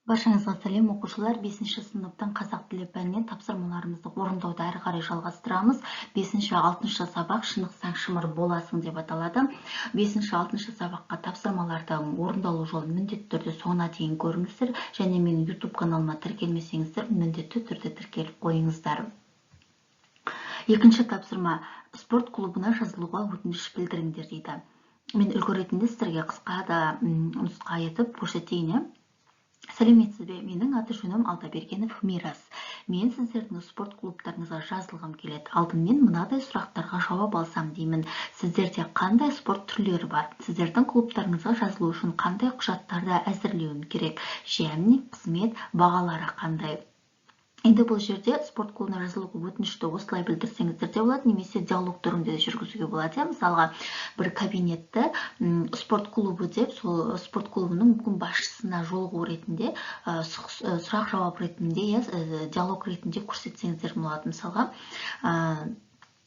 Баршаңызға сәлем оқушылар. 5-ші сыныптың қазақ тілі пәнінен тапсырмаларымызды орындауды әрі қарай жалғастырамыз. 5-6 сабақ шынықсаң шымыр боласың деп аталады. 5-6 сабаққа тапсырмалардың орындалу жолын міндетті түрде соңына дейін көріңіздер, және менің YouTube каналыма тіркелмесеңіздер, міндетті түрде тіркеліп қойыңыздар. Екінші тапсырма: спорт клубына жазылуға өтініш білдіріңдер дейді. Мен үлгі ретінде сіздерге қысқа да нұсқа етіп көрсетейін. Сәлеметсіз бе? Менің аты жөнім Алдабергенов Мирас. Мен сіздердің спорт клубтарыңызға жазылғым келеді. Алдымен мынадай сұрақтарға жауап алсам деймін. Сіздерде қандай спорт түрлері бар? Сіздердің клубтарыңызға жазылу үшін қандай құжаттарды әзірлеуім керек? Және қызмет бағалары қандай? Енді бұл жерде спорт клубына жазылуға өтінішті осылай білдірсеңіздер де болады, немесе диалог түрінде де жүргізуге болады. Мысалға, бір кабинетті спорт клубы деп, сол спорт клубының мүмкін басшысына жолығу ретінде, сұрақ жауап ретінде, диалог ретінде көрсетсеңіздер болады. Мысалға,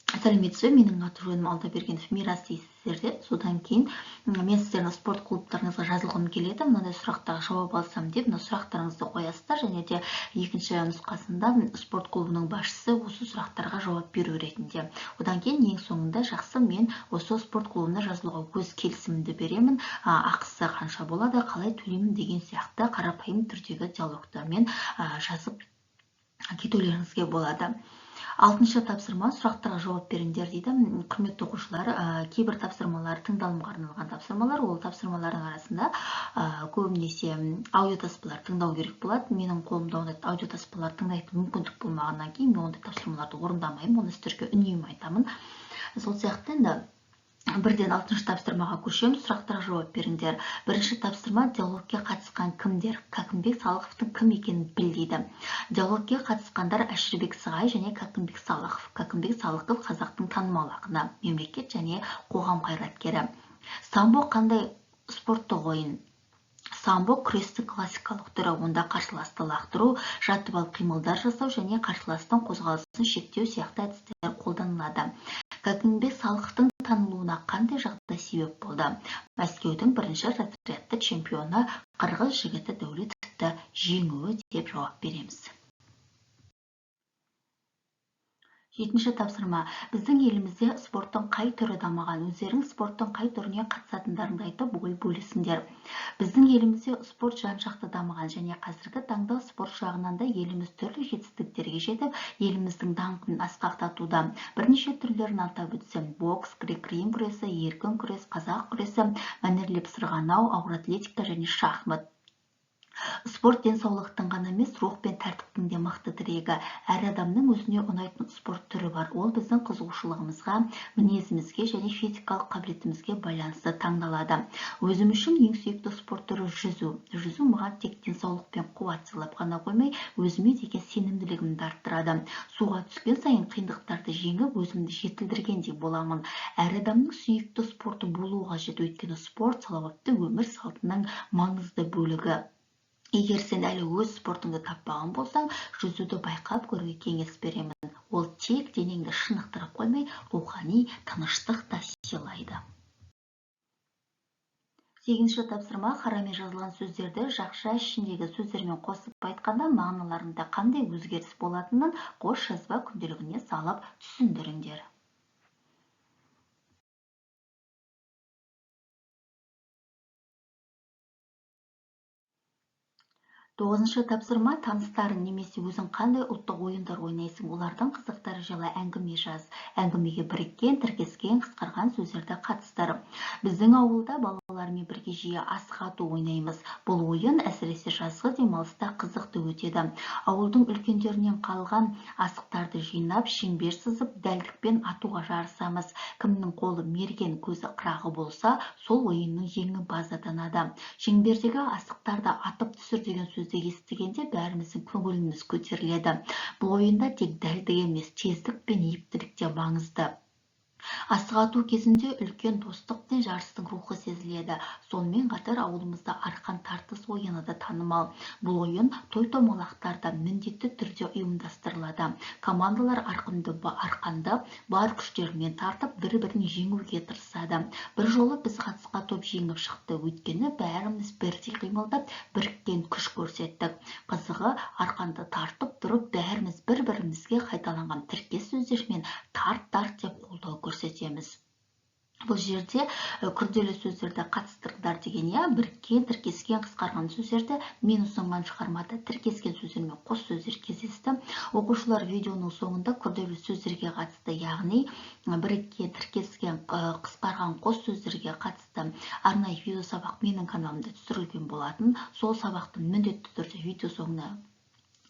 сәлеметсіз бе? Менің аты жөнім Алдабергенов Мирас дейсіздер де. Содан кейін мен сіздердің спорт клубтарыңызға жазылғым келеді, мынандай сұрақтарға жауап алсам деп, мына сұрақтарыңызды қоясыздар, және де екінші нұсқасында спорт клубының басшысы осы сұрақтарға жауап беру ретінде. Одан кейін ең соңында жақсы, мен осы спорт клубына жазылуға өз келісімімді беремін, ақысы қанша болады, қалай төлеймін деген сияқты қарапайым түрдегі диалогтармен жазып кетулеріңізге болады. 6-шы тапсырма: сұрақтарға жауап беріңдер дейді. Құрметті оқушылар, кейбір тапсырмалар тыңдалымға арналған тапсырмалар, ол тапсырмалардың арасында көбінесе аудиотаспалар тыңдау керек болады. Менің қолымда ондай аудиотаспалар тыңдайтын мүмкіндік болмағаннан кейін мен ондай тапсырмаларды орындамаймын, оны сіздерге үнемі айтамын. Сол сияқты енді бірден 6-шы тапсырмаға көшеміз. Сұрақтарға жауап беріңдер. Бірінші тапсырма: диалогке қатысқан кімдер? Кәкімбек Салықовтың кім екенін біл дейді. Диалогке қатысқандар Әшірбек Сығай және Кәкімбек Салықов. Кәкімбек Салықов қазақтың танымал ақыны, мемлекет және қоғам қайраткері. Самбо қандай спорттық ойын? Самбо күрестің классикалық түрі, онда қарсыласты лақтыру, жатып алып қимылдар жасау және қарсыластың қозғалысын шектеу сияқты әдістер қолданылады. Кәкімбек Салықовтың танылуына қандай жағдай себеп болды? Мәскеудің бірінші разрядты чемпионы қырғыз жігіті Дәулетовті жеңуі деп жауап береміз. 7-ші тапсырма: біздің елімізде спорттың қай түрі дамыған? Өздерің спорттың қай түріне қатысатындарыңды айтып ой бөлісіңдер. Біздің елімізде спорт жан-жақты дамыған, және қазіргі таңда спорт жағынан да еліміз түрлі жетістіктерге жетіп, еліміздің даңқын асқақтатуда. Бірнеше түрлерін атап өтсем: бокс, грек-рим күресі, еркін күрес, қазақ күресі, мәнерлеп сырғанау, ауыр атлетика және шахмат. Спорт денсаулықтың ғана емес, рух пен тәртіптің де мықты тірегі. Әр адамның өзіне ұнайтын спорт түрі бар. Ол біздің қызығушылығымызға, мінезімізге және физикалық қабілетімізге байланысты таңдалады. Өзім үшін ең сүйікті спорт түрі жүзу. Жүзу маған тек денсаулық пен қуат сыйлап қана қоймай, өзіме деген сенімділігімді арттырады. Суға түскен сайын қиындықтарды жеңіп, өзімді жетілдіргендей боламын. Әр адамның сүйікті спорты болуы қажет, өйткені спорт салауатты өмір салтының маңызды бөлігі. Егер сен әлі өз спортыңды таппаған болсаң, жүзуді байқап көруге кеңес беремін. Ол тек денеңді шынықтырып қоймай, рухани тыныштық та сыйлайды. 8-ші тапсырма: қарамен жазылған сөздерді жақша ішіндегі сөздермен қосып айтқанда мағыналарында қандай өзгеріс болатынын қос жазба күнделігіне салып түсіндіріңдер. 9-шы тапсырма: таныстарың немесе өзің қандай ұлттық ойындар ойнайсың, олардың қызықтары жайлы әңгіме жаз. Әңгімеге біріккен, тіркескен, қысқарған сөздерді қатыстыр. Біздің ауылда балалармен бірге жиі асық ату ойнаймыз. Бұл ойын әсіресе жазғы демалыста қызықты өтеді. Ауылдың үлкендерінен қалған асықтарды жинап, шеңбер сызып, дәлдікпен атуға жарысамыз. Кімнің қолы мерген, көзі қырағы болса, сол ойынның жеңімпазы атанады. Шеңбердегі асықтарды атып түсір деген сөзді естігенде бәріміздің көңіліміз көтеріледі. Бұл ойында тек дәлдік емес, тездік пен ептілік те маңызды. Асық ату кезінде үлкен достық пен жарыстың рухы сезіледі. Сонымен қатар ауылымызда арқан тартыс ойыны да танымал. Бұл ойын той-томалақтарда міндетті түрде ұйымдастырылады. Командалар арқанды бар күштерімен тартып, бір-бірін жеңуге тырысады. Бір жолы біз қатысқа топ жеңіп шықты, өйткені бәріміз бірдей қимылдап, біріккен күш көрсеттік. Қызығы, арқанды тартып тұрып бәріміз бір-бірімізге қайталанған тіркес сөздермен тарт деп қолдау көрсетеміз. Бұл жерде күрделі сөздерді қатыстырыңдар деген, біріккен, тіркескен, қысқарған сөздерді мен ұсынған шығармада тіркескен сөздер мен қос сөздер кездесті. Оқушылар видеоның соңында күрделі сөздерге қатысты, яғни біріккен, тіркескен, қысқарған қос сөздерге қатысты арнайы видео сабақ менің каналымда түсірілген болатын. Сол сабақты міндетті түрде видео соңына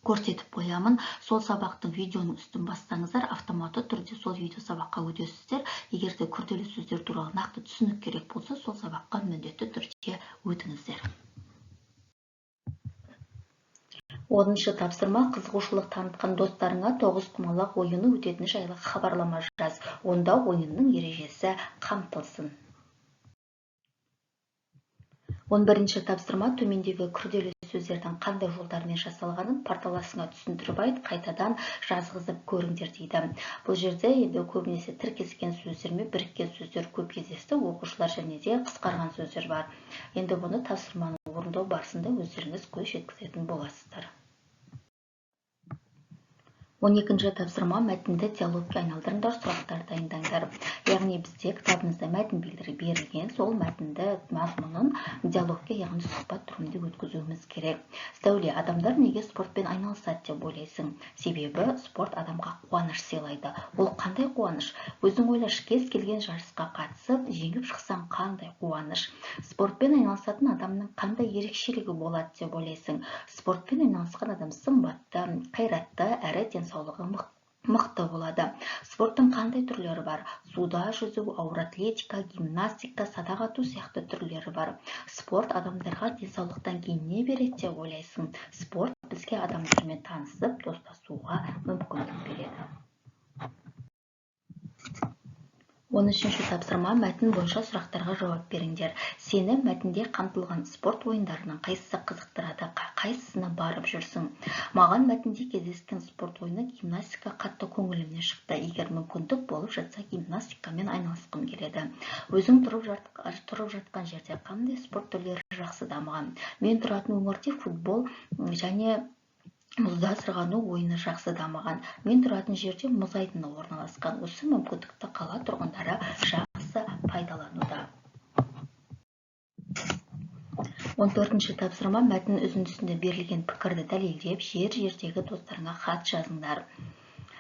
көрсетіп қоямын. Сол сабақтың видеоның үстін бассаңыздар, автоматты түрде сол видео сабаққа өтесіздер. Егер де күрделі сөздер туралы нақты түсінік керек болса, сол сабаққа міндетті түрде өтіңіздер. 10-шы тапсырма: қызығушылық танытқан достарыңа тоғызқұмалақ ойыны өтетіні жайлы хабарлама жаз. Онда ойынның ережесі қамтылсын. 11-ші тапсырма: төмендегі күрделі сөздердің қандай жолдармен жасалғанын парталасыңа түсіндіріп айт, қайтадан жазғызып көріңдер дейді. Бұл жерде енді көбінесе тіркескен сөздер мен біріккен сөздер көп кездесті. Оқушылар және де қысқарған сөздер бар. Енді бұны тапсырманы орындау барысында өздеріңіз көз жеткізетін боласыздар. 12-ші тапсырма: мәтінді диалогқа айналдырыңдар, сұрақтар дайындаңдар. Яғни бізде кітабымызда мәтін берілген, сол мәтінді мазмұнын диалогқа, яғни сұхбат түрінде өткізуіміз керек. Сәуле: адамдар неге спортпен айналысады деп ойлайсың? Себебі спорт адамға қуаныш сыйлайды. Ол қандай қуаныш? Өзің ойлашы, кез келген жарысқа қатысып, жеңіп шықсаң қандай қуаныш? Спортпен айналысатын адамның қандай ерекшелігі болады деп ойлайсың? Спортпен айналысқан адам сымбатты, қайратты, әрі денсаулығы мықты болады. Спорттың қандай түрлері бар? Суда жүзу, ауыр атлетика, гимнастика, садақ ату сияқты түрлері бар. Спорт адамдарға денсаулықтан кейін не береді деп ойлайсың? Спорт бізге адамдармен танысып, достасуға мүмкіндік береді. 13-ші тапсырма: мәтін бойынша сұрақтарға жауап беріңдер. Сені мәтінде қамтылған спорт ойындарының қайсысы қызықтырады, қайсысына барып жүрсің? Маған мәтінде кездескен спорт ойыны гимнастика қатты көңілімнен шықты. Егер мүмкіндік болып жатса, гимнастикамен айналысқым келеді. Өзің тұрып жатқан жерде қандай спорт түрлері жақсы дамыған? Мен тұратын өңірде футбол және мұзда сырғану ойыны жақсы дамыған. Мен тұратын жерде мұз айдыны орналасқан. Осы мүмкіндікті қала тұрғындары жақсы пайдалануда. 14-ші тапсырма: мәтін үзіндісінде берілген пікірді дәлелдеп, жер-жердегі достарыңа хат жазыңдар.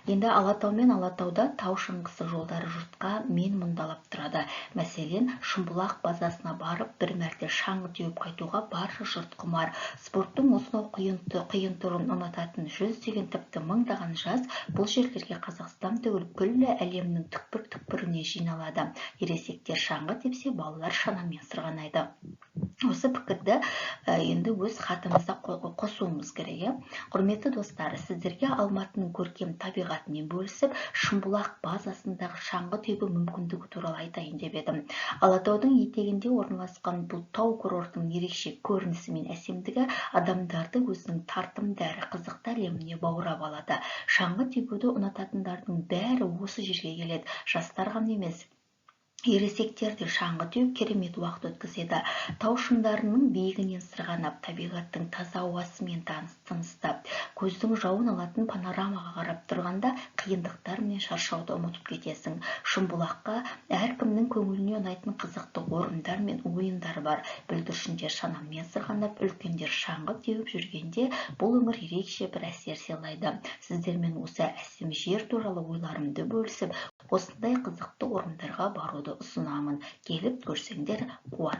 Енді Алатау мен Алатауда тау шаңғысы жолдары жұртқа мен мұндалап тұрады. Мәселен, Шымбұлақ базасына барып, бір мәрте шаңғы теуіп қайтуға барша жұрт құмар. Спорттың осынау қиын түрін ұнататын жүздеген, тіпті мыңдаған жас бұл жерлерге Қазақстан түгіл күллі әлемнің түкпір-түкпіріне жиналады. Ересектер шаңғы тепсе, балалар шанамен сырғанайды. Осы пікірді енді өз хатымызда қосуымыз керек. Құрметті достар, сіздерге Алматының көркем табиғатымен бөлісіп, Шымбұлақ базасындағы шаңғы тебу мүмкіндігі туралы айтайын деп едім. Алатаудың етегінде орналасқан бұл тау курортының ерекше көрінісі мен әсемдігі адамдарды өзінің тартымды әрі қызықты әлеміне баурап алады. Шаңғы тебуді ұнататындардың бәрі осы жерге келеді. Жастар ғана емес, ересектер де шаңғы теуіп керемет уақыт өткізеді. Тау шыңдарының биігінен сырғанап, табиғаттың таза ауасымен тыныстап, көздің жауын алатын панорамаға қарап тұрғанда қиындықтар мен шаршауды ұмытып кетесің. Шымбұлаққа әркімнің көңіліне ұнайтын қызықты орындар мен ойындар бар. Бүлдіршіндер шанамен сырғанап, үлкендер шаңғы теуіп жүргенде бұл өңір ерекше бір әсер сыйлайды. Сіздермен осы әсем жер туралы ойларымды бөлісіп, осындай қызықты орындарға баруды ұсынамын. Келіп көрсеңдер қуанып